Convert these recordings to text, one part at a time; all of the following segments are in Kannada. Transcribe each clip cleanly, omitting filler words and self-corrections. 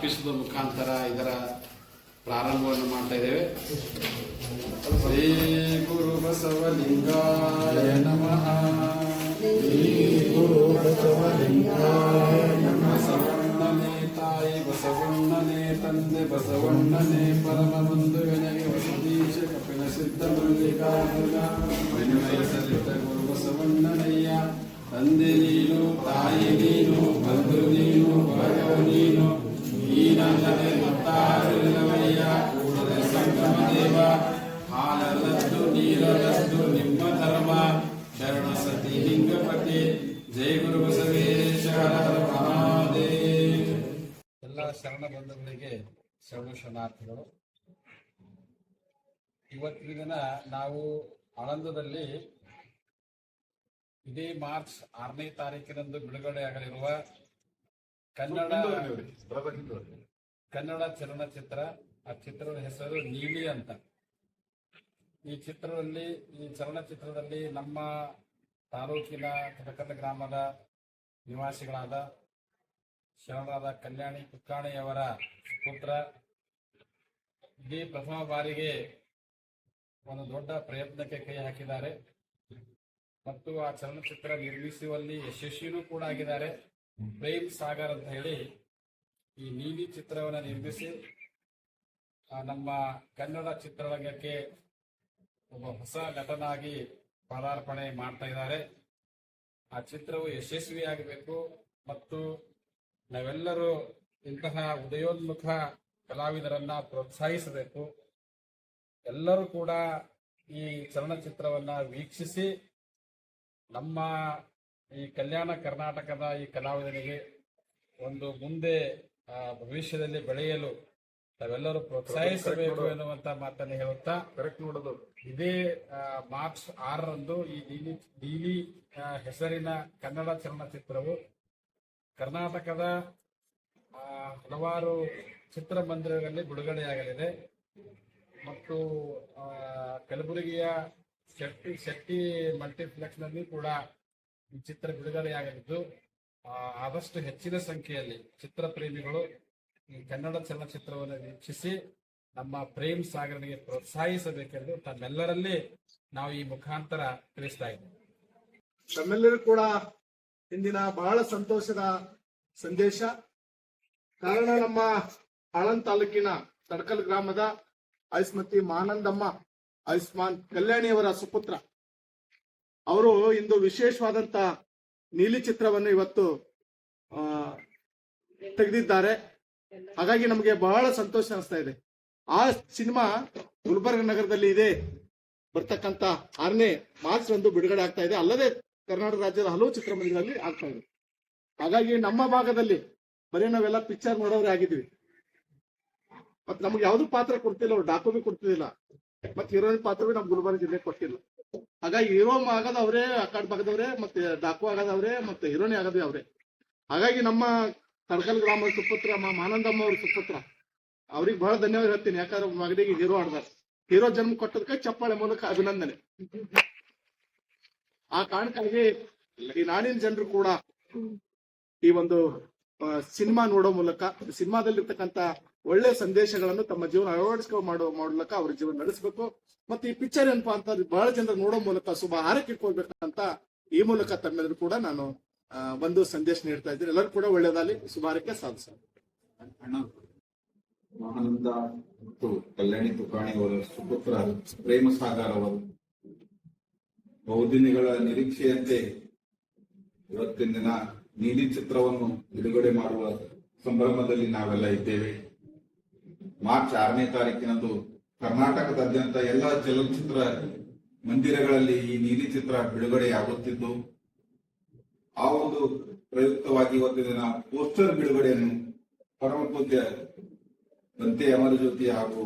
ಸ್ಥಾಪಿಸುವ ಮುಖಾಂತರ ಇದರ ಪ್ರಾರಂಭವನ್ನು ಮಾಡ್ತಾ ಇದ್ದೇವೆ. ಶ್ರೀ ಗುರು ಬಸವಲಿಂಗಾಯ ನಮಃ. ಶ್ರೀ ಗುರು ಬಸವಲಿಂಗಾಯ ನಮಃ. ಬಸವಣ್ಣನೇ ತಾಯಿ ಬಸವಣ್ಣನೇ ತಂದೆ ಬಸವಣ್ಣನೇ ಪರಮ ಬಂಧುಗನಿಗೆ ವಸತೀಶ ಕಪಿಲ ಸಿದ್ಧ ಮಲ್ಲಿಕಾರ್ಜುನ ವಿನಯಿಸಲಿದ್ದ ಗುರು ಬಸವಣ್ಣನಯ್ಯ. ತಂದೆ ನೀನು ತಾಯಿ ನೀನು ಬಂಧು ನೀನು ಭಯ ನೀನು ನೀನಲ್ಲದೆ ಮತ್ತಾರಿಲ್ಲವಯ್ಯ. ಕೂಡಲ ಸಂಗಮ ದೇವ ಹಾಲಲ್ಲದ್ದು ನೀರಲ್ಲದ್ದು ನಿಮ್ಮ ಧರ್ಮ. ಶರಣ ಸತಿ ಲಿಂಗಪತಿ ಜೈ ಗುರು ಬಸವೇಶ ಹರ ಹರ ಮಹಾದೇವ. ಎಲ್ಲ ಶರಣ ಬಂಧುಗಳಿಗೆ ಶರಣಾರ್ಥಿಗಳು. ಇವತ್ತಿನ ದಿನ ನಾವು ಆಳಂದದಲ್ಲಿ ಇದೇ ಮಾರ್ಚ್ 6ನೇ ತಾರೀಕಿನಂದು ಬಿಡುಗಡೆಯಾಗಲಿರುವ ಕನ್ನಡ ಚಲನಚಿತ್ರ. ಆ ಚಿತ್ರದ ಹೆಸರು ನೀಲಿ ಅಂತ. ಈ ಚಲನಚಿತ್ರದಲ್ಲಿ ನಮ್ಮ ತಾಲೂಕಿನ ಕಟಕದ ಗ್ರಾಮದ ನಿವಾಸಿಗಳಾದ ಶರಣರಾದ ಕಲ್ಯಾಣಿ ಕುಕ್ಕಾಣಿಯವರ ಪುತ್ರ ಇದೇ ಪ್ರಥಮ ಬಾರಿಗೆ ಒಂದು ದೊಡ್ಡ ಪ್ರಯತ್ನಕ್ಕೆ ಕೈ ಹಾಕಿದ್ದಾರೆ ಮತ್ತು ಆ ಚಲನಚಿತ್ರ ನಿರ್ಮಿಸುವಲ್ಲಿ ಯಶಸ್ವಿನೂ ಕೂಡ ಆಗಿದ್ದಾರೆ. ಪ್ರೇಮ್ ಸಾಗರ್ ಅಂತ ಹೇಳಿ ಈ ನೀಲಿ ಚಿತ್ರವನ್ನು ನಿರ್ಮಿಸಿ ನಮ್ಮ ಕನ್ನಡ ಚಿತ್ರರಂಗಕ್ಕೆ ಒಬ್ಬ ಹೊಸ ನಟನಾಗಿ ಪದಾರ್ಪಣೆ ಮಾಡ್ತಾ ಇದ್ದಾರೆ. ಆ ಚಿತ್ರವು ಯಶಸ್ವಿಯಾಗಬೇಕು ಮತ್ತು ನಾವೆಲ್ಲರೂ ಇಂತಹ ಉದಯೋನ್ಮುಖ ಕಲಾವಿದರನ್ನ ಪ್ರೋತ್ಸಾಹಿಸಬೇಕು. ಎಲ್ಲರೂ ಕೂಡ ಈ ಚಲನಚಿತ್ರವನ್ನ ವೀಕ್ಷಿಸಿ ನಮ್ಮ ಈ ಕಲ್ಯಾಣ ಕರ್ನಾಟಕದ ಈ ಕಲಾವಿದನಿಗೆ ಒಂದು ಮುಂದೆ ಭವಿಷ್ಯದಲ್ಲಿ ಬೆಳೆಯಲು ತಾವೆಲ್ಲರೂ ಪ್ರೋತ್ಸಾಹಿಸಬೇಕು ಎನ್ನುವಂತ ಮಾತನ್ನು ಹೇಳುತ್ತಾ ಇದೇ ಮಾರ್ಚ್ 6ರಂದು ಈ ನೀಲಿ ಹೆಸರಿನ ಕನ್ನಡ ಚಲನಚಿತ್ರವು ಕರ್ನಾಟಕದ ಹಲವಾರು ಚಿತ್ರಮಂದಿರಗಳಲ್ಲಿ ಬಿಡುಗಡೆಯಾಗಲಿದೆ ಮತ್ತು ಕಲಬುರಗಿಯ ಶೆಟ್ಟಿ ಮಲ್ಟಿಪ್ಲೆಕ್ಸ್ ನಲ್ಲಿ ಕೂಡ ಈ ಚಿತ್ರ ಬಿಡುಗಡೆಯಾಗಲಿದ್ದು ಆದಷ್ಟು ಹೆಚ್ಚಿನ ಸಂಖ್ಯೆಯಲ್ಲಿ ಚಿತ್ರ ಪ್ರೇಮಿಗಳು ಈ ಕನ್ನಡ ಚಲನಚಿತ್ರವನ್ನು ವೀಕ್ಷಿಸಿ ನಮ್ಮ ಪ್ರೇಮ್ ಸಾಗರನಿಗೆ ಪ್ರೋತ್ಸಾಹಿಸಬೇಕೆಂದು ತಮ್ಮೆಲ್ಲರಲ್ಲಿ ನಾವು ಈ ಮುಖಾಂತರ ತಿಳಿಸ್ತಾ ಇದ್ದೇವೆ. ತಮ್ಮೆಲ್ಲರೂ ಕೂಡ ಇಂದಿನ ಬಹಳ ಸಂತೋಷದ ಸಂದೇಶ. ಕಾರಣ ನಮ್ಮ ಆಳಂದ್ ತಾಲೂಕಿನ ತಡಕಲ್ ಗ್ರಾಮದ ಆಯುಷ್ಮತಿ ಮಾನಂದಮ್ಮ ಆಯುಷ್ಮಾನ್ ಕಲ್ಯಾಣಿಯವರ ಸುಪುತ್ರ ಅವರು ಇಂದು ವಿಶೇಷವಾದಂತ ನೀಲಿ ಚಿತ್ರವನ್ನು ಇವತ್ತು ತೆಗೆದಿದ್ದಾರೆ. ಹಾಗಾಗಿ ನಮಗೆ ಬಹಳ ಸಂತೋಷ ಅನಿಸ್ತಾ ಇದೆ. ಆ ಸಿನಿಮಾ ಗುಲ್ಬರ್ಗ ನಗರದಲ್ಲಿ ಇದೆ ಬರ್ತಕ್ಕಂತ 6ನೇ ಮಾರ್ಚ್ ರಂದು ಬಿಡುಗಡೆ ಆಗ್ತಾ ಇದೆ. ಅಲ್ಲದೆ ಕರ್ನಾಟಕ ರಾಜ್ಯದ ಹಲವು ಚಿತ್ರಮಂದಿರಗಳಲ್ಲಿ ಆಗ್ತಾ ಇದೆ. ಹಾಗಾಗಿ ನಮ್ಮ ಭಾಗದಲ್ಲಿ ಬರೀ ನಾವೆಲ್ಲ ಪಿಕ್ಚರ್ ನೋಡೋರೇ ಆಗಿದ್ವಿ. ಮತ್ ನಮ್ಗೆ ಯಾವ್ದು ಪಾತ್ರ ಕೊಡ್ತಿಲ್ಲ, ಅವ್ರು ಡಾಕು ಬಿ ಕೊಡ್ತಿದ್ದಿಲ್ಲ, ಮತ್ ಹೀರೋಯಿನ್ ಪಾತ್ರ ಬಿ ನಮ್ ಗುಲ್ಬರ್ಗ ಜಿಲ್ಲೆ ಕೊಟ್ಟಿಲ್ಲ. ಹಾಗಾಗಿ ಹೀರೋ ಆಗದವ್ರೆ, ಆ ಕಡೆ ಭಾಗದವ್ರೆ, ಮತ್ತೆ ಡಾಕು ಆಗದವ್ರೆ, ಮತ್ತೆ ಹೀರೋನಿ ಆಗದ್ವಿ ಅವ್ರೆ. ಹಾಗಾಗಿ ನಮ್ಮ ತಡಕಲ್ ಗ್ರಾಮದ ಸುಪುತ್ರ ಮಾನಂದಮ್ಮ ಅವ್ರ ಸುಪುತ್ರ ಅವ್ರಿಗೆ ಬಹಳ ಧನ್ಯವಾದ ಹೇಳ್ತೀನಿ. ಯಾಕಂದ್ರೆ ಮಗನಿಗೆ ಹೀರೋ ಆಡ್ದಾರ, ಹೀರೋ ಜನ್ಮ ಕೊಟ್ಟದಕ್ಕೆ ಚಪ್ಪಾಳೆ ಮೂಲಕ ಅಭಿನಂದನೆ. ಆ ಕಾರಣಕ್ಕಾಗಿ ಈ ನಾಡಿನ ಜನರು ಕೂಡ ಈ ಒಂದು ಸಿನಿಮಾ ನೋಡೋ ಮೂಲಕ ಸಿನಿಮಾದಲ್ಲಿರ್ತಕ್ಕಂಥ ಒಳ್ಳೆ ಸಂದೇಶಗಳನ್ನು ತಮ್ಮ ಜೀವನ ಅಳವಡಿಸ್ಕೊ ಮಾಡೋ ಮೂಲಕ ಅವ್ರ ಜೀವನ ನಡೆಸಬೇಕು. ಮತ್ತೆ ಈ ಪಿಕ್ಚರ್ ಏನಪ್ಪಾ ಅಂತ ಬಹಳ ಜನರು ನೋಡೋ ಮೂಲಕ ಶುಭ ಹಾರೈಕೆ ಕೊಡ್ಬೇಕಂತ ಈ ಮೂಲಕ ತಮ್ಮೆಲ್ಲರೂ ಕೂಡ ನಾನು ಒಂದು ಸಂದೇಶ ನೀಡ್ತಾ ಇದ್ದೀನಿ. ಎಲ್ಲರೂ ಕೂಡ ಒಳ್ಳೆಯದಾಗಲಿ, ಶುಭ ಹಾರೈಕೆ ಸಾಧಿಸ. ಆನಂದ ಮತ್ತು ಕಲ್ಯಾಣಿ ತುಕಾಣಿ ಅವರ ಸುಪುತ್ರ ಪ್ರೇಮ ಸಾಗರ್ ಅವರು ಬಹುದಿನಗಳ ನಿರೀಕ್ಷೆಯಂತೆ ಇವತ್ತಿನ ದಿನ ನೀಲಿ ಚಿತ್ರವನ್ನು ಬಿಡುಗಡೆ ಮಾಡುವ ಸಂಭ್ರಮದಲ್ಲಿ ನಾವೆಲ್ಲ ಇದ್ದೇವೆ. ಮಾರ್ಚ್ 6ನೇ ತಾರೀಕಿನಂದು ಕರ್ನಾಟಕದಾದ್ಯಂತ ಎಲ್ಲ ಚಲನಚಿತ್ರ ಮಂದಿರಗಳಲ್ಲಿ ಈ ನೀಲಿ ಚಿತ್ರ ಬಿಡುಗಡೆಯಾಗುತ್ತಿದ್ದು, ಆ ಒಂದು ಪ್ರಯುಕ್ತವಾಗಿ ಇವತ್ತಿನ ದಿನ ಪೋಸ್ಟರ್ ಬಿಡುಗಡೆಯನ್ನು ಪರಮ ಪೂಜ್ಯ ಬಂತೆ ಅಮರಜ್ಯೋತಿ ಹಾಗೂ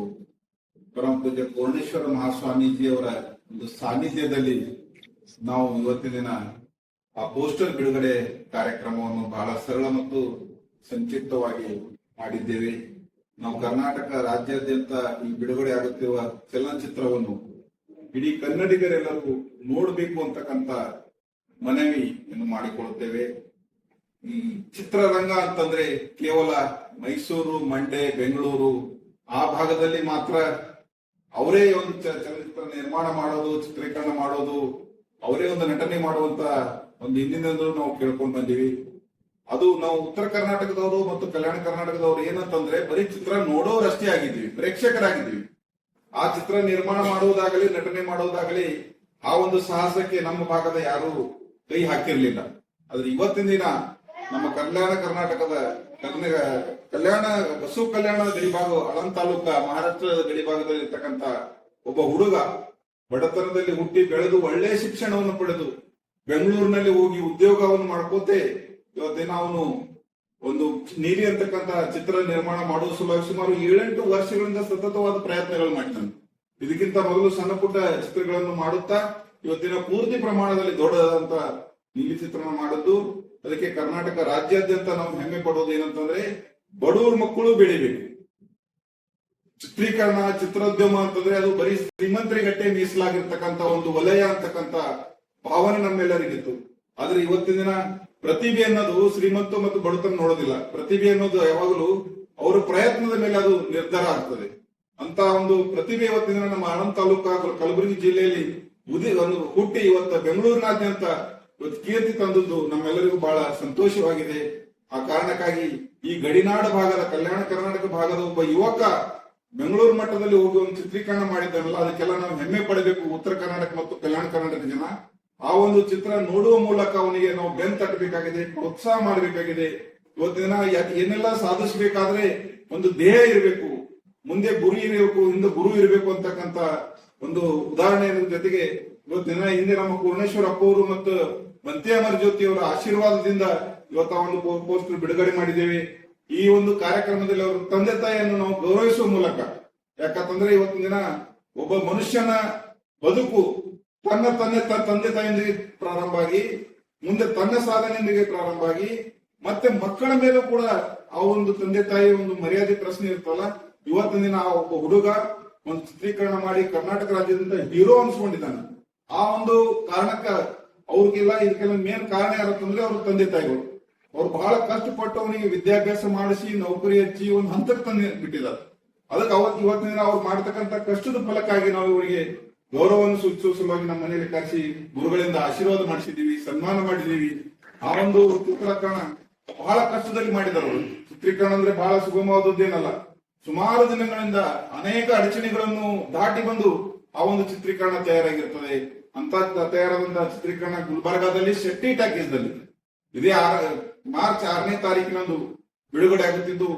ಪರಮ ಪೂಜ್ಯ ಪೂರ್ಣೇಶ್ವರ ಮಹಾಸ್ವಾಮೀಜಿಯವರ ಒಂದು ಸಾನ್ನಿಧ್ಯದಲ್ಲಿ ನಾವು ಇವತ್ತಿನ ದಿನ ಆ ಪೋಸ್ಟರ್ ಬಿಡುಗಡೆ ಕಾರ್ಯಕ್ರಮವನ್ನು ಬಹಳ ಸರಳ ಮತ್ತು ಸಂಕ್ಷಿಪ್ತವಾಗಿ ಮಾಡಿದ್ದೇವೆ. ನಾವು ಕರ್ನಾಟಕ ರಾಜ್ಯಾದ್ಯಂತ ಈ ಬಿಡುಗಡೆ ಆಗುತ್ತಿರುವ ಚಲನಚಿತ್ರವನ್ನು ಇಡೀ ಕನ್ನಡಿಗರೆಲ್ಲರೂ ನೋಡಬೇಕು ಅಂತಕ್ಕಂಥ ಮನವಿಯನ್ನು ಮಾಡಿಕೊಳ್ಳುತ್ತೇವೆ. ಈ ಚಿತ್ರರಂಗ ಅಂತಂದ್ರೆ ಕೇವಲ ಮೈಸೂರು, ಮಂಡ್ಯ, ಬೆಂಗಳೂರು ಆ ಭಾಗದಲ್ಲಿ ಮಾತ್ರ ಅವರೇ ಒಂದು ಚಲನಚಿತ್ರ ನಿರ್ಮಾಣ ಮಾಡೋದು, ಚಿತ್ರೀಕರಣ ಮಾಡೋದು, ಅವರೇ ಒಂದು ನಟನೆ ಮಾಡುವಂತ ಒಂದು ಹಿಂದಿನಿಂದಲೂ ನಾವು ಕೇಳ್ಕೊಂಡ್ ಬಂದೀವಿ. ಅದು ನಾವು ಉತ್ತರ ಕರ್ನಾಟಕದವರು ಮತ್ತು ಕಲ್ಯಾಣ ಕರ್ನಾಟಕದವರು ಏನಂತಂದ್ರೆ ಬರೀ ಚಿತ್ರ ನೋಡೋರಷ್ಟೇ ಆಗಿದ್ದೀವಿ, ಪ್ರೇಕ್ಷಕರಾಗಿದ್ದೀವಿ. ಆ ಚಿತ್ರ ನಿರ್ಮಾಣ ಮಾಡುವುದಾಗಲಿ ನಟನೆ ಮಾಡುವುದಾಗಲಿ ಆ ಒಂದು ಸಾಹಸಕ್ಕೆ ನಮ್ಮ ಭಾಗದ ಯಾರು ಕೈ ಹಾಕಿರ್ಲಿಲ್ಲ. ಆದ್ರೆ ಇವತ್ತಿನ ದಿನ ನಮ್ಮ ಕಲ್ಯಾಣ ಕರ್ನಾಟಕದ ಕಲ್ಯಾಣ ಬಸವ ಕಲ್ಯಾಣ ಗಡಿಭಾಗ, ಆಳಂದ ತಾಲೂಕ, ಮಹಾರಾಷ್ಟ್ರದ ಗಡಿಭಾಗದಲ್ಲಿ ಇರ್ತಕ್ಕಂತ ಒಬ್ಬ ಹುಡುಗ ಬಡತನದಲ್ಲಿ ಹುಟ್ಟಿ ಬೆಳೆದು ಒಳ್ಳೆಯ ಶಿಕ್ಷಣವನ್ನು ಪಡೆದು ಬೆಂಗಳೂರಿನಲ್ಲಿ ಹೋಗಿ ಉದ್ಯೋಗವನ್ನು ಮಾಡ್ಕೋತೆ ಇವತ್ತಿನ ಅವನು ಒಂದು ನೀಲಿ ಅಂತಕ್ಕಂತ ಚಿತ್ರ ನಿರ್ಮಾಣ ಮಾಡುವ ಸಲುವಾಗಿ ಸುಮಾರು 7-8 ವರ್ಷಗಳಿಂದ ಸತತವಾದ ಪ್ರಯತ್ನಗಳು ಮಾಡ್ತಾನೆ. ಇದಕ್ಕಿಂತ ಮೊದಲು ಸಣ್ಣ ಪುಟ್ಟ ಚಿತ್ರಗಳನ್ನು ಮಾಡುತ್ತಾ ಇವತ್ತಿನ ಪೂರ್ತಿ ಪ್ರಮಾಣದಲ್ಲಿ ದೊಡ್ಡದಾದಂತ ನೀಲಿ ಚಿತ್ರಣ ಮಾಡಿದ್ದು. ಅದಕ್ಕೆ ಕರ್ನಾಟಕ ರಾಜ್ಯಾದ್ಯಂತ ನಾವು ಹೆಮ್ಮೆ ಪಡೋದು ಏನಂತಂದ್ರೆ ಬಡವ್ರ ಮಕ್ಕಳು ಬೆಳಿಬೇಕು. ಚಿತ್ರೀಕರಣ, ಚಿತ್ರೋದ್ಯಮ ಅಂತಂದ್ರೆ ಅದು ಬರೀ ಶ್ರೀಮಂತರಿಗಟ್ಟೆ ಮೀಸಲಾಗಿರ್ತಕ್ಕಂತ ಒಂದು ವಲಯ ಅಂತಕ್ಕಂತ ಭಾವನೆ ನಮ್ಮೆಲ್ಲರಿಗಿತ್ತು. ಆದ್ರೆ ಇವತ್ತಿನ ದಿನ ಪ್ರತಿಭೆ ಅನ್ನೋದು ಶ್ರೀಮಂತ ಮತ್ತು ಬಡತನ ನೋಡೋದಿಲ್ಲ. ಪ್ರತಿಭೆ ಅನ್ನೋದು ಯಾವಾಗಲೂ ಅವರ ಪ್ರಯತ್ನದ ಮೇಲೆ ಅದು ನಿರ್ಧಾರ ಆಗ್ತದೆ. ಅಂತ ಒಂದು ಪ್ರತಿಭೆ ಇವತ್ತಿನ ದಿನ ನಮ್ಮ ಆಳಂದ ತಾಲೂಕು ಕಲಬುರಗಿ ಜಿಲ್ಲೆಯಲ್ಲಿ ಒಂದು ಹುಟ್ಟಿ ಇವತ್ತು ಬೆಂಗಳೂರಿನಾದ್ಯಂತ ಇವತ್ತು ಕೀರ್ತಿ ತಂದದ್ದು ನಮ್ಮೆಲ್ಲರಿಗೂ ಬಹಳ ಸಂತೋಷವಾಗಿದೆ. ಆ ಕಾರಣಕ್ಕಾಗಿ ಈ ಗಡಿನಾಡ ಭಾಗದ ಕಲ್ಯಾಣ ಕರ್ನಾಟಕ ಭಾಗದ ಒಬ್ಬ ಯುವಕ ಬೆಂಗಳೂರು ಮಟ್ಟದಲ್ಲಿ ಹೋಗಿ ಒಂದು ಚಿತ್ರೀಕರಣ ಮಾಡಿದ್ದಾನಲ್ಲ, ಅದಕ್ಕೆಲ್ಲ ನಾವು ಹೆಮ್ಮೆ ಪಡಬೇಕು. ಉತ್ತರ ಕರ್ನಾಟಕ ಮತ್ತು ಕಲ್ಯಾಣ ಕರ್ನಾಟಕ ಜನ ಆ ಒಂದು ಚಿತ್ರ ನೋಡುವ ಮೂಲಕ ಅವನಿಗೆ ನಾವು ಬೆನ್ ತಟ್ಟಬೇಕಾಗಿದೆ, ಪ್ರೋತ್ಸಾಹ ಮಾಡಬೇಕಾಗಿದೆ. ಇವತ್ತಿನ ಏನೆಲ್ಲ ಸಾಧಿಸಬೇಕಾದ್ರೆ ಒಂದು ದೇಹ ಇರಬೇಕು, ಮುಂದೆ ಗುರು ಇರಬೇಕು, ಹಿಂದೆ ಗುರು ಇರಬೇಕು ಅಂತಕ್ಕಂತ ಒಂದು ಉದಾಹರಣೆ ಜೊತೆಗೆ ಇವತ್ತಿನ ಹಿಂದೆ ನಮ್ಮ ಪೂರ್ಣೇಶ್ವರ ಅಪ್ಪ ಅವರು ಮತ್ತು ಮಂತೆ ಅಮರ್ ಜ್ಯೋತಿ ಅವರ ಆಶೀರ್ವಾದದಿಂದ ಇವತ್ತು ಆ ಒಂದು ಪೋಸ್ಟರ್ ಬಿಡುಗಡೆ ಮಾಡಿದ್ದೇವೆ. ಈ ಒಂದು ಕಾರ್ಯಕ್ರಮದಲ್ಲಿ ಅವರ ತಂದೆ ತಾಯಿಯನ್ನು ನಾವು ಗೌರವಿಸುವ ಮೂಲಕ, ಯಾಕಂತಂದ್ರೆ ಇವತ್ತಿನ ದಿನ ಒಬ್ಬ ಮನುಷ್ಯನ ಬದುಕು ತನ್ನ ತಂದೆ ತಾಯಿಯೊಂದಿಗೆ ಪ್ರಾರಂಭ ಆಗಿ ಮುಂದೆ ತನ್ನ ಸಾಧನೆಯೊಂದಿಗೆ ಪ್ರಾರಂಭ ಆಗಿ ಮತ್ತೆ ಮಕ್ಕಳ ಮೇಲೂ ಕೂಡ ಆ ಒಂದು ತಂದೆ ತಾಯಿ ಒಂದು ಮರ್ಯಾದೆ ಪ್ರಶ್ನೆ ಇರ್ತಲ್ಲ. ಇವತ್ತಿನ ದಿನ ಆ ಒಬ್ಬ ಹುಡುಗ ಒಂದು ಚಿತ್ರೀಕರಣ ಮಾಡಿ ಕರ್ನಾಟಕ ರಾಜ್ಯದಿಂದ ಹೀರೋ ಅನ್ಸ್ಕೊಂಡಿದ್ದಾನೆ. ಆ ಒಂದು ಕಾರಣಕ್ಕ ಅವ್ರಿಗೆಲ್ಲ ಇದಕ್ಕೆಲ್ಲ ಮೇನ್ ಕಾರಣ ಯಾರಂತಂದ್ರೆ ಅವ್ರ ತಂದೆ ತಾಯಿಗಳು. ಅವ್ರು ಬಹಳ ಕಷ್ಟಪಟ್ಟು ಅವನಿಗೆ ವಿದ್ಯಾಭ್ಯಾಸ ಮಾಡಿಸಿ ನೌಕರಿ ಹಚ್ಚಿ ಒಂದು ಹಂತಕ್ಕೆ ತಂದು ಬಿಟ್ಟಿದ್ದಾರೆ. ಅದಕ್ಕೆ ಇವತ್ತಿನ ದಿನ ಅವ್ರು ಮಾಡ್ತಕ್ಕಂಥ ಕಷ್ಟದ ಫಲಕ್ಕಾಗಿ ನಾವು ಇವರಿಗೆ ಗೌರವವನ್ನು ಸೂಚಿಸುವ ಸಲುವಾಗಿ ನಮ್ಮ ಮನೆಯಲ್ಲಿ ಕರೆಸಿ ಗುರುಗಳಿಂದ ಆಶೀರ್ವಾದ ಮಾಡಿಸಿದೀವಿ, ಸನ್ಮಾನ ಮಾಡಿದೀವಿ. ಆ ಒಂದು ಚಿತ್ರೀಕರಣ ಬಹಳ ಕಷ್ಟದಲ್ಲಿ ಮಾಡಿದರು. ಚಿತ್ರೀಕರಣ ಅಂದ್ರೆ ಬಹಳ ಸುಗಮವಾದದ್ದೇನಲ್ಲ. ಸುಮಾರು ದಿನಗಳಿಂದ ಅನೇಕ ಅಡಚಣೆಗಳನ್ನು ದಾಟಿ ಬಂದು ಆ ಒಂದು ಚಿತ್ರೀಕರಣ ತಯಾರಾಗಿರ್ತದೆ. ಅಂತ ತಯಾರಾದಂತಹ ಚಿತ್ರೀಕರಣ ಗುಲ್ಬರ್ಗಾದಲ್ಲಿ ಶೆಟ್ಟಿ ಟಾಕೀಸ್ ದಲ್ಲಿ ಇದೇ ಮಾರ್ಚ್ 6ನೇ ತಾರೀಕಿನಂದು ಬಿಡುಗಡೆ ಆಗುತ್ತಿದ್ದು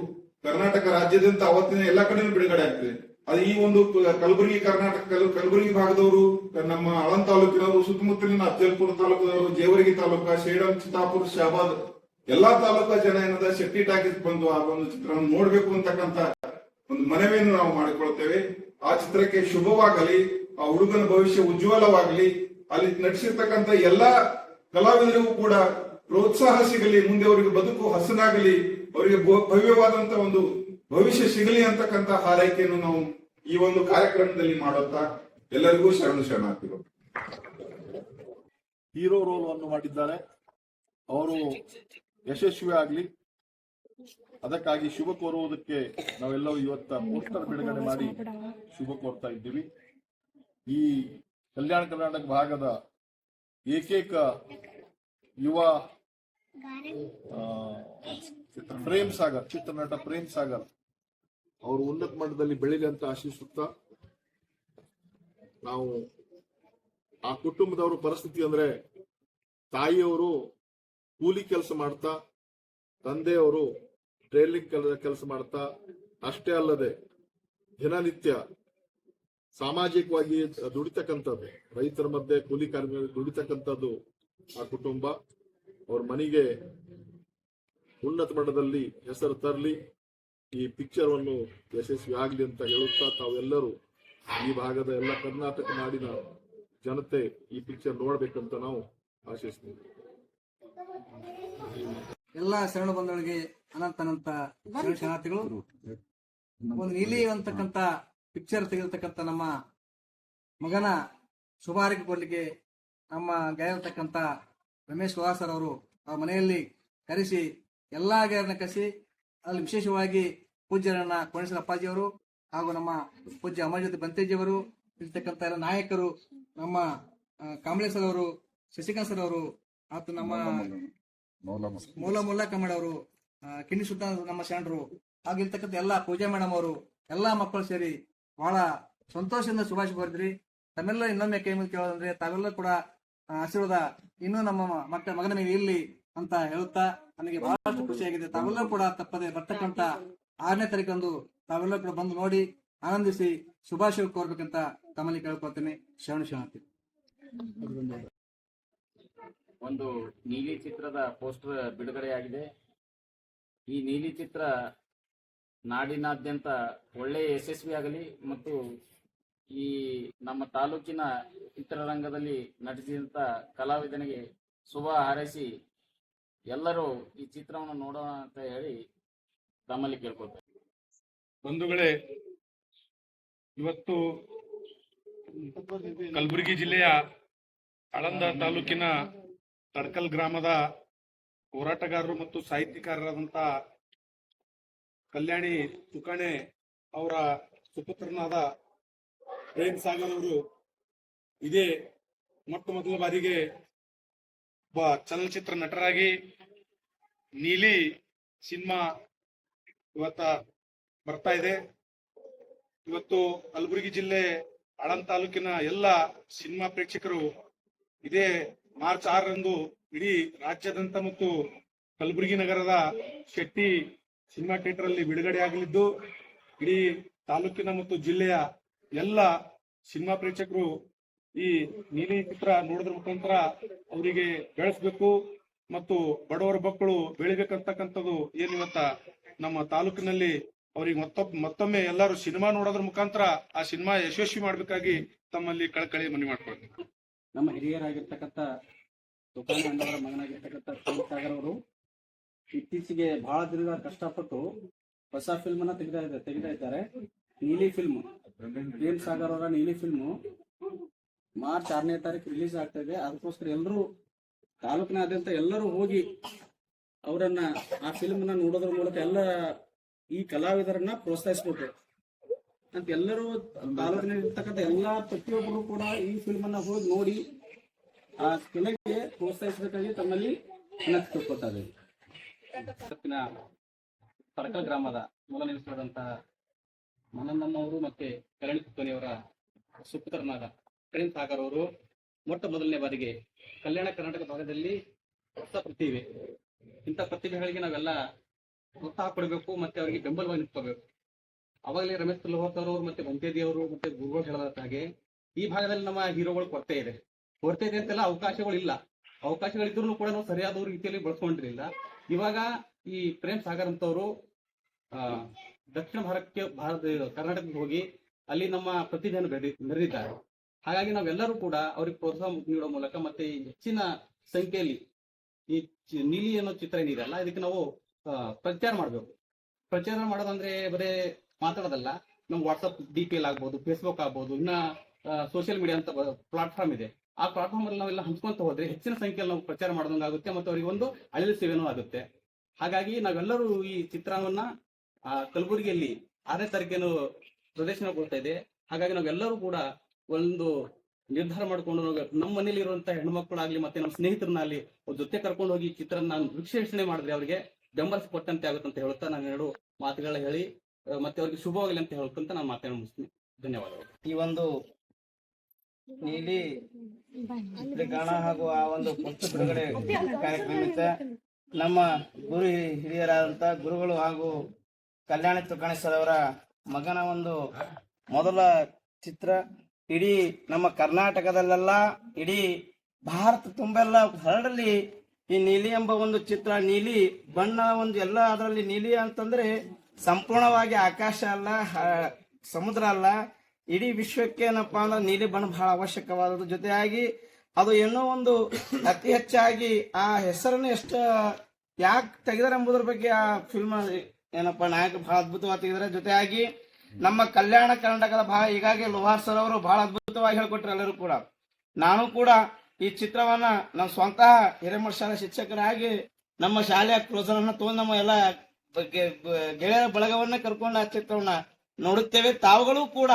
ಕರ್ನಾಟಕ ರಾಜ್ಯದಂತ ಅವತ್ತಿನ ಎಲ್ಲಾ ಕಡೆ ಬಿಡುಗಡೆ ಆಗ್ತದೆ. ಅದು ಈ ಒಂದು ಕಲಬುರಗಿ ಕಲಬುರಗಿ ಭಾಗದವರು, ನಮ್ಮ ಆಳಂದ ತಾಲೂಕಿನವರು, ಸುತ್ತಮುತ್ತಲಿನ ಅಫಜಲ್ಪುರ ತಾಲೂಕದವರು, ಜೇವರ್ಗಿ ತಾಲೂಕ, ಶೇಡಂ, ಚಿತ್ತಾಪುರ, ಶಾಬಾದ್ ಎಲ್ಲಾ ತಾಲೂಕಾ ಜನ ಏನದ ಶೆಟ್ಟಿ ಟಾಕೀಸ್ ಬಂದು ಆ ಒಂದು ಚಿತ್ರವನ್ನು ನೋಡ್ಬೇಕು ಅಂತಕ್ಕಂತ ಒಂದು ಮನವಿಯನ್ನು ನಾವು ಮಾಡಿಕೊಳ್ತೇವೆ. ಆ ಚಿತ್ರಕ್ಕೆ ಶುಭವಾಗಲಿ, ಆ ಹುಡುಗನ ಭವಿಷ್ಯ ಉಜ್ವಲವಾಗಲಿ, ಅಲ್ಲಿ ನಟಿಸಿರ್ತಕ್ಕಂಥ ಎಲ್ಲಾ ಕಲಾವಿದರಿಗೂ ಕೂಡ ಪ್ರೋತ್ಸಾಹ ಸಿಗಲಿ, ಮುಂದೆ ಅವರಿಗೆ ಬದುಕು ಹಸನಾಗಲಿ, ಅವರಿಗೆ ಭವ್ಯವಾದಂತ ಒಂದು ಭವಿಷ್ಯ ಸಿಗಲಿ ಅಂತಕ್ಕಂಥ ಹಾರೈಕೆಯನ್ನು ನಾವು ಈ ಒಂದು ಕಾರ್ಯಕ್ರಮದಲ್ಲಿ ಮಾಡುತ್ತಾ ಎಲ್ಲರಿಗೂ ಶರಣಾರ್ಥಿಗಳು. ಹೀರೋ ರೋಲ್ ಅನ್ನು ಮಾಡಿದ್ದಾರೆ. ಅವರು ಯಶಸ್ವಿ ಆಗ್ಲಿ, ಅದಕ್ಕಾಗಿ ಶುಭ ಕೋರುವುದಕ್ಕೆ ನಾವೆಲ್ಲರೂ ಇವತ್ತ ಪೋಸ್ಟರ್ ಬಿಡುಗಡೆ ಮಾಡಿ ಶುಭ ಕೋರ್ತಾ ಇದ್ದೀವಿ. ಈ ಕಲ್ಯಾಣ ಕರ್ನಾಟಕ ಭಾಗದ ಏಕೈಕ ಯುವ ಪ್ರೇಮ್ ಸಾಗರ್, ಚಿತ್ರನಟ ಪ್ರೇಮ್ ಸಾಗರ್ ಅವರು ಉನ್ನತ ಮಟ್ಟದಲ್ಲಿ ಬೆಳೀಲಿ ಅಂತ ಆಶಿಸುತ್ತಾ, ನಾವು ಆ ಕುಟುಂಬದವರ ಪರಿಸ್ಥಿತಿ ಅಂದ್ರೆ ತಾಯಿಯವರು ಕೂಲಿ ಕೆಲಸ ಮಾಡ್ತಾ, ತಂದೆಯವರು ಟ್ರೇಲಿಂಗ್ ಕೆಲಸ ಮಾಡ್ತಾ, ಅಷ್ಟೇ ಅಲ್ಲದೆ ದಿನನಿತ್ಯ ಸಾಮಾಜಿಕವಾಗಿ ದುಡಿತಕ್ಕಂಥದ್ದು, ರೈತರ ಮಧ್ಯೆ ಕೂಲಿ ಕಾರ್ಮಿಕರು ದುಡಿತಕ್ಕಂಥದ್ದು ಆ ಕುಟುಂಬ. ಅವ್ರ ಮನೆಗೆ ಉನ್ನತ ಮಟ್ಟದಲ್ಲಿ ಹೆಸರು ತರಲಿ, ಈ ಪಿಕ್ಚರ್ ಅನ್ನು ಯಶಸ್ವಿ ಆಗ್ಲಿ ಅಂತ ಹೇಳುತ್ತಾ, ತಾವೆಲ್ಲರೂ ಈ ಭಾಗದ ಎಲ್ಲ ಕರ್ನಾಟಕ ನಾಡಿನ ಜನತೆ ಈ ಪಿಕ್ಚರ್ ನೋಡ್ಬೇಕಂತ ನಾವು ಆಶಿಸ್ತೀವಿ. ಎಲ್ಲ ಶರಣ ಬಂಧುಗಳಿಗೆ ಅನಂತ ಶರಣಾರ್ಥಿಗಳು. ಒಂದು ನೀಲಿ ಅಂತಕ್ಕಂತ ಪಿಕ್ಚರ್ ತೆಗೆದಿರ್ತಕ್ಕಂಥ ನಮ್ಮ ಮಗನ ಶುಭಾರೈಕೆ ಕೊಡ್ಲಿಕ್ಕೆ ನಮ್ಮ ಗೆಳೆಯರ್ತಕ್ಕಂಥ ರಮೇಶ್ ವಾಸರ್ ಅವರು ಅವ್ರ ಮನೆಯಲ್ಲಿ ಕರೆಸಿ ಎಲ್ಲಾ ಗೆಳೆಯರನ್ನ ಕರೆಸಿ ಅಲ್ಲಿ ವಿಶೇಷವಾಗಿ ಪೂಜ್ಯರನ್ನ ಕೋಣೇಶ್ವರ ಅಪ್ಪಾಜಿಯವರು ಹಾಗೂ ನಮ್ಮ ಪೂಜ್ಯ ಅಮರಜ್ಯೋತಿ ಬಂತೇಜಿಯವರು ಇರ್ತಕ್ಕಂಥ ಎಲ್ಲ ನಾಯಕರು, ನಮ್ಮ ಕಾಂಬ್ಳೆ ಸರ್ ಅವರು, ಶಶಿಕಾಂತ್ ಸರ್ ಅವರು, ಮತ್ತು ನಮ್ಮ ಮೂಲ ಕಮ್ಮಡ್ ಅವರು, ಕಿಣಿ ಸುಲ್ತಾನ್ ನಮ್ಮ ಶರಣರು, ಹಾಗೂ ಇರ್ತಕ್ಕಂಥ ಎಲ್ಲ ಪೂಜಾ ಮೇಡಮ್ ಅವರು, ಎಲ್ಲಾ ಮಕ್ಕಳು ಸೇರಿ ಬಹಳ ಸಂತೋಷದಿಂದ ಶುಭಾಶಯ ಕೋರಿದ್ರಿ. ತಮ್ಮೆಲ್ಲ ಇನ್ನೊಮ್ಮೆ ಕೈ ಮುಗಿ ಕೇಳೋದಂದ್ರೆ ತಾವೆಲ್ಲ ಕೂಡ ಆಶೀರ್ವಾದ ಇನ್ನೂ ನಮ್ಮ ಮಗನ ಮೇಲೆ ಇರ್ಲಿ ಅಂತ ಹೇಳುತ್ತಾ ನನಗೆ ಬಹಳಷ್ಟು ಖುಷಿಯಾಗಿದೆ. ತಾವೆಲ್ಲರೂ ಕೂಡ ತಪ್ಪದೆ ಬರ್ತಕ್ಕಂತ 6ನೇ ತಾರೀಕಂದು ತಾವೆಲ್ಲರೂ ಕೂಡ ಬಂದು ನೋಡಿ ಆನಂದಿಸಿ ಶುಭಾಶಯ ಕೋರ್ಬೇಕಂತ ತಮ್ಮಲ್ಲಿ ಕೇಳ್ಕೊಳ್ತೇನೆ. ಶರಣಾರ್ಥಿ. ಒಂದು ನೀಲಿ ಚಿತ್ರದ ಪೋಸ್ಟರ್ ಬಿಡುಗಡೆಯಾಗಿದೆ. ಈ ನೀಲಿ ಚಿತ್ರ ನಾಡಿನಾದ್ಯಂತ ಒಳ್ಳೆಯ ಯಶಸ್ವಿಯಾಗಲಿ ಮತ್ತು ಈ ನಮ್ಮ ತಾಲೂಕಿನ ಚಿತ್ರರಂಗದಲ್ಲಿ ನಟಿಸಿದಂತ ಕಲಾವಿದನಿಗೆ ಶುಭ ಹಾರೈಸಿ ಎಲ್ಲರೂ ಈ ಚಿತ್ರವನ್ನು ನೋಡೋಣ ಅಂತ ಹೇಳಿ ತಮ್ಮಲ್ಲಿ ಕೇಳ್ಕೊಳ್ತಾರೆ. ಬಂಧುಗಳೇ, ಇವತ್ತು ಕಲಬುರಗಿ ಜಿಲ್ಲೆಯ ಆಳಂದ ತಾಲೂಕಿನ ತಡಕಲ್ ಗ್ರಾಮದ ಹೋರಾಟಗಾರರು ಮತ್ತು ಸಾಹಿತ್ಯಕಾರರಾದಂತ ಕಲ್ಯಾಣಿ ತುಕಾಣೆ ಅವರ ಸುಪುತ್ರನಾದ ಪ್ರೇಮ್ ಸಾಗರ್ ಅವರು ಇದೇ ಮೊಟ್ಟ ಮೊದಲ ಬಾರಿಗೆ ಒಬ್ಬ ಚಲನಚಿತ್ರ ನಟರಾಗಿ ನೀಲಿ ಸಿನಿಮಾ ಇವತ್ತ ಬರ್ತಾ ಇದೆ. ಇವತ್ತು ಕಲಬುರಗಿ ಜಿಲ್ಲೆ ಆಳಂದ ತಾಲೂಕಿನ ಎಲ್ಲ ಸಿನಿಮಾ ಪ್ರೇಕ್ಷಕರು ಇದೇ ಮಾರ್ಚ್ 6ರಂದು ಇಡೀ ರಾಜ್ಯಾದ್ಯಂತ ಮತ್ತು ಕಲಬುರಗಿ ನಗರದ ಶೆಟ್ಟಿ ಸಿನಿಮಾ ಥಿಯೇಟರ್ ಅಲ್ಲಿ ಬಿಡುಗಡೆ ಆಗಲಿದ್ದು, ಇಡೀ ತಾಲೂಕಿನ ಮತ್ತು ಜಿಲ್ಲೆಯ ಎಲ್ಲ ಸಿನಿಮಾ ಪ್ರೇಕ್ಷಕರು ಈ ನೀಲಿ ಚಿತ್ರ ನೋಡೋದ್ರ ಮುಖಾಂತರ ಅವರಿಗೆ ಬೆಳೆಸಬೇಕು ಮತ್ತು ಬಡವರ ಮಕ್ಕಳು ಬೆಳಿಬೇಕಂತಕ್ಕಂಥದ್ದು ಏನಿವತ್ತ ನಮ್ಮ ತಾಲೂಕಿನಲ್ಲಿ ಅವ್ರಿಗೆ ಮತ್ತೊಮ್ಮೆ ಎಲ್ಲರೂ ಸಿನಿಮಾ ನೋಡೋದ್ರ ಮುಖಾಂತರ ಆ ಸಿನಿಮಾ ಯಶಸ್ವಿ ಮಾಡ್ಬೇಕಾಗಿ ತಮ್ಮಲ್ಲಿ ಕಳಕಳಿ ಮನವಿ ಮಾಡ್ಕೊಳ್ತೀನಿ. ನಮ್ಮ ಹಿರಿಯರಾಗಿರ್ತಕ್ಕಂಥ ತುಕಾಣಿ ಅಣ್ಣವರ ಮಗನಾಗಿರ್ತಕ್ಕಂಥ ಪ್ರೇಮ್ ಸಾಗರ್ ಅವರು ಇತ್ತೀಚೆಗೆ ಬಹಳ ದಿನಗಳ ಕಷ್ಟಪಟ್ಟು ಹೊಸ ಫಿಲ್ಮ್ ಅನ್ನ ತೆಗೆದ ಇದ್ದಾರೆ. ನೀಲಿ ಫಿಲ್ಮ್, ಪ್ರೇಮ್ ಸಾಗರ್ ಅವರ ನೀಲಿ ಫಿಲ್ಮ್ ಮಾರ್ಚ್ 6ನೇ ತಾರೀಕು ರಿಲೀಸ್ ಆಗ್ತಾ ಇದೆ. ಅದಕ್ಕೋಸ್ಕರ ಎಲ್ಲರೂ ತಾಲೂಕಿನಾದ್ಯಂತ ಎಲ್ಲರೂ ಹೋಗಿ ಅವರನ್ನ ಆ ಫಿಲ್ಮ್ ನ ನೋಡೋದ್ರ ಮೂಲಕ ಎಲ್ಲ ಈ ಕಲಾವಿದರನ್ನ ಪ್ರೋತ್ಸಾಹಿಸಬೇಕು ಅಂತ ಎಲ್ಲರೂ ತಾಲೂಕಿನಲ್ಲಿರ್ತಕ್ಕಂಥ ಎಲ್ಲಾ ಪ್ರತಿಯೊಬ್ಬರು ಕೂಡ ಈ ಫಿಲ್ಮ್ ಅನ್ನ ಹೋಗಿ ನೋಡಿ ಆ ಕಲೆಗೆ ಪ್ರೋತ್ಸಾಹಿಸಬೇಕಾಗಿ ತಮ್ಮಲ್ಲಿ ವಿನಂತಿಸಿಕೊಳ್ತಾ ಇದ್ದೇವೆ. ತಡಕಲ್ ಗ್ರಾಮದ ಮೂಲ ನಿವಾಸಿಯಾದಂತಹ ಮನನ್ನಮ್ಮವರು ಮತ್ತೆ ಕಲ್ಯಾಣಿ ತುಕಾಣಿಯವರ ಸುಪುತ್ರನಾದ ಪ್ರೇಮ್ ಸಾಗರ್ ಅವರು ಮೊಟ್ಟ ಮೊದಲನೇ ಬಾರಿಗೆ ಕಲ್ಯಾಣ ಕರ್ನಾಟಕ ಭಾಗದಲ್ಲಿ ಹೊಸ ಪ್ರತಿಭೆ. ಇಂಥ ಪ್ರತಿಭೆಗಳಿಗೆ ನಾವೆಲ್ಲ ಪ್ರೋತ್ಸಾಹ ಕೊಡಬೇಕು ಮತ್ತೆ ಅವರಿಗೆ ಬೆಂಬಲವಾಗಿ ನಿಂತ್ಕೋಬೇಕು. ಅವಾಗಲೇ ರಮೇಶ್ ಲೋಹರ್ ಅವರು ಮತ್ತೆ ಬಂತೇದಿ ಅವರು ಮತ್ತೆ ಗುರುಗಳು ಹೇಳಿದ ಹಾಗೆ ಈ ಭಾಗದಲ್ಲಿ ನಮ್ಮ ಹೀರೋಗಳು ಕೊರತೆ ಇದೆ ಅಂತೆಲ್ಲ ಅವಕಾಶಗಳಿಲ್ಲ. ಅವಕಾಶಗಳಿದ್ರು ಕೂಡ ನಾವು ಸರಿಯಾದ ರೀತಿಯಲ್ಲಿ ಬಳಸ್ಕೊಂಡಿರಲಿಲ್ಲ. ಇವಾಗ ಈ ಪ್ರೇಮ್ ಸಾಗರ್ ಅಂತವರು ದಕ್ಷಿಣ ಕರ್ನಾಟಕಕ್ಕೆ ಹೋಗಿ ಅಲ್ಲಿ ನಮ್ಮ ಪ್ರತಿಭೆಯನ್ನು ಮೆರೆದಿದ್ದಾರೆ. ಹಾಗಾಗಿ ನಾವೆಲ್ಲರೂ ಕೂಡ ಅವ್ರಿಗೆ ಪ್ರೋತ್ಸಾಹ ನೀಡೋ ಮೂಲಕ ಮತ್ತೆ ಹೆಚ್ಚಿನ ಸಂಖ್ಯೆಯಲ್ಲಿ ಈ ನೀಲಿ ಅನ್ನೋ ಚಿತ್ರ ಏನಿದೆಯಲ್ಲ ಇದಕ್ಕೆ ನಾವು ಪ್ರಚಾರ ಮಾಡಬೇಕು. ಪ್ರಚಾರ ಮಾಡೋದಂದ್ರೆ ಬರೇ ಮಾತಾಡೋದಲ್ಲ, ನಮ್ಗೆ ವಾಟ್ಸಪ್ DPL ಆಗ್ಬೋದು, ಫೇಸ್ಬುಕ್ ಆಗ್ಬೋದು, ಇನ್ನ ಸೋಷಿಯಲ್ ಮೀಡಿಯಾ ಅಂತ ಪ್ಲಾಟ್ಫಾರ್ಮ್ ಇದೆ. ಆ ಪ್ಲಾಟ್ಫಾರ್ಮ್ ಅಲ್ಲಿ ನಾವೆಲ್ಲ ಹಂಚ್ಕೊಂತ ಹೋದ್ರೆ ಹೆಚ್ಚಿನ ಸಂಖ್ಯೆಯಲ್ಲಿ ನಾವು ಪ್ರಚಾರ ಮಾಡೋದಂಗಾಗುತ್ತೆ ಮತ್ತು ಅವರಿಗೆ ಒಂದು ಅಳಿಲು ಸೇವೆನೂ ಆಗುತ್ತೆ. ಹಾಗಾಗಿ ನಾವೆಲ್ಲರೂ ಈ ಚಿತ್ರವನ್ನ ಕಲಬುರಗಿಯಲ್ಲಿ 6ನೇ ತಾರೀಕೇನು ಪ್ರದರ್ಶನಗೊಳ್ತಾ ಇದೆ. ಹಾಗಾಗಿ ನಾವೆಲ್ಲರೂ ಕೂಡ ಒಂದು ನಿರ್ಧಾರ ಮಾಡಿಕೊಂಡು ನಮ್ಮ ಮನೇಲಿ ಇರುವಂತಹ ಹೆಣ್ಮಕ್ಳಾಗ್ಲಿ ಮತ್ತೆ ನಮ್ಮ ಸ್ನೇಹಿತರನ್ನಾಗ್ಲಿ ಜೊತೆ ಕರ್ಕೊಂಡು ಹೋಗಿ ಈ ಚಿತ್ರ ನಾನು ವಿಶ್ಲೇಷಣೆ ಮಾಡಿದ್ರೆ ಅವರಿಗೆ ಬೆಂಬಲ ಕೊಟ್ಟಂತೆ ಆಗುತ್ತೆ ಅಂತ ಹೇಳುತ್ತಾ ನಾನು 2 ಮಾತುಗಳ ಹೇಳಿ ಮತ್ತೆ ಅವ್ರಿಗೆ ಶುಭವಾಗಲಿ ಅಂತ ಹೇಳ್ಕೊಂತ ನಾನು ಮಾತನ್ನು ಮುಗಿಸ್ತೀನಿ. ಧನ್ಯವಾದಗಳು. ಈ ಒಂದು ನೀಲಿ ಚಿತ್ರೀಕರಣ ಹಾಗೂ ಆ ಒಂದು ಪುಸ್ತಕ ಬಿಡುಗಡೆ ಕಾರ್ಯಕ್ರಮಕ್ಕೆ ನಮ್ಮ ಹಿರಿಯರಾದಂತ ಗುರುಗಳು ಹಾಗೂ ಕಲ್ಯಾಣಿ ತುಕಾಣೆ ಸರ್ ಅವರ ಮಗನ ಒಂದು ಮೊದಲ ಚಿತ್ರ ಇಡೀ ನಮ್ಮ ಕರ್ನಾಟಕದಲ್ಲೆಲ್ಲ ಇಡೀ ಭಾರತ ತುಂಬೆಲ್ಲ ಹರಡಲಿ ಈ ನೀಲಿ ಎಂಬ ಒಂದು ಚಿತ್ರ. ನೀಲಿ ಬಣ್ಣ ಒಂದು ಎಲ್ಲ ಅದರಲ್ಲಿ ನೀಲಿ ಅಂತಂದ್ರೆ ಸಂಪೂರ್ಣವಾಗಿ ಆಕಾಶ ಅಲ್ಲ, ಸಮುದ್ರ ಅಲ್ಲ, ಇಡೀ ವಿಶ್ವಕ್ಕೆ ಏನಪ್ಪಾ ಅಂದ್ರೆ ನೀಲಿ ಬಣ್ಣ ಬಹಳ ಅವಶ್ಯಕವಾದದ್ದು. ಜೊತೆಯಾಗಿ ಅದು ಏನೋ ಒಂದು ಅತಿ ಹೆಚ್ಚಾಗಿ ಆ ಹೆಸರನ್ನು ಎಷ್ಟು ಯಾಕೆ ತೆಗೆದಾರೆ ಎಂಬುದ್ರ ಬಗ್ಗೆ ಆ ಫಿಲ್ಮ್ ಏನಪ್ಪಾ ನಾಯಕ ಬಹಳ ಅದ್ಭುತವಾಗಿ ತೆಗೆದಾರೆ. ಜೊತೆಯಾಗಿ ನಮ್ಮ ಕಲ್ಯಾಣ ಕರ್ನಾಟಕದ ಈಗಾಗಲೇ ಲೋಹಾರ್ ಸರ್ ಅವರು ಬಹಳ ಅದ್ಭುತವಾಗಿ ಹೇಳ್ಕೊಟ್ರು. ಎಲ್ಲರೂ ಕೂಡ ನಾನು ಕೂಡ ಈ ಚಿತ್ರವನ್ನ ನಮ್ಮ ಸ್ವಂತ ಹಿರೇಮಠ ಶಾಲೆ ಶಿಕ್ಷಕರಾಗಿ ನಮ್ಮ ಶಾಲೆಯ ಕ್ಲೋಸರ್ ಅನ್ನ ತಗೊಂಡು ನಮ್ಮ ಎಲ್ಲ ಗೆಳೆಯರ ಬಳಗವನ್ನ ಕರ್ಕೊಂಡು ಆ ಚಿತ್ರವನ್ನ ನೋಡುತ್ತೇವೆ. ತಾವುಗಳು ಕೂಡ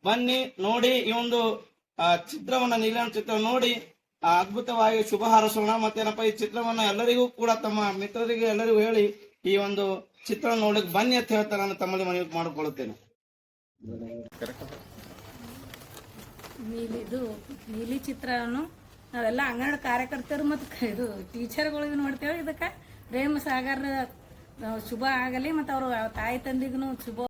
ಬನ್ನಿ ನೋಡಿ ಈ ಒಂದು ಚಿತ್ರವನ್ನ ನೀಲಿನ ಚಿತ್ರ ನೋಡಿ ಅದ್ಭುತವಾಗಿ ಶುಭ ಹಾರೈಸೋಣ. ಮತ್ತೇನಪ್ಪ ಈ ಚಿತ್ರವನ್ನ ಎಲ್ಲರಿಗೂ ಕೂಡ ತಮ್ಮ ಮಿತ್ರರಿಗೆ ಎಲ್ಲರಿಗೂ ಹೇಳಿ ಈ ಒಂದು ಚಿತ್ರ ನೋಡಕ್ ಬನ್ನಿ ಅಂತ ಹೇಳ್ತಾರೆ. ನಾನು ತಮ್ಮಲ್ಲಿ ಮನವಿ ಮಾಡಿಕೊಳ್ಳುತ್ತೇನೆ. ನೀಲಿ ಚಿತ್ರವನ್ನು ನಾವೆಲ್ಲ ಅಂಗನವಾಡಿ ಕಾರ್ಯಕರ್ತರು ಮತ್ತು ಇದು ಟೀಚರ್ಗಳಿಗೂ ನೋಡ್ತೇವೆ. ಇದಕ್ಕೆ ಪ್ರೇಮ ಸಾಗರ ಶುಭ ಆಗಲಿ ಮತ್ತು ಅವ್ರ ತಾಯಿ ತಂದಿಗೂ ಶುಭ